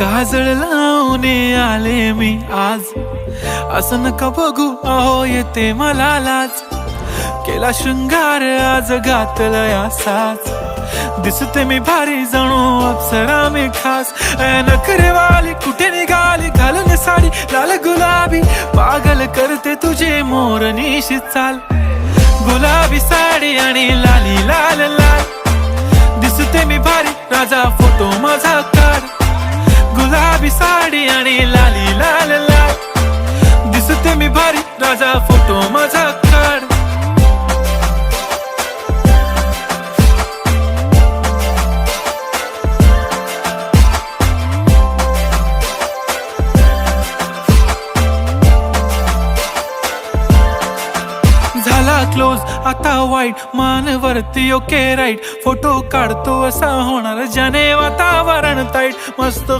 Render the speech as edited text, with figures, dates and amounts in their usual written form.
काजळ लावून आले मी आज, असं नका बघू अहो येते मला लाज. केला शृंगार आज घातलाय असाच, दिसते मी भारी जणू अप्सरा मी खास. नखरेवाली कुठे निघाली घालून साडी लाल गुलाबी, पागल करते तुझे मोरनीशी चाल. गुलाबी साडी आणि लाली लाल लाल, दिसते मी भारी राजा फोटो माझा काढ. गुलाबी साडी आणि लाली लाल लाल, दिसते मी भारी राजा फोटो माझा काढ. झाला क्लोज आता वाईट, मान वरती ओके राईट, फोटो काढतो असा होणार ज्याने वातावरण ताईट. मस्त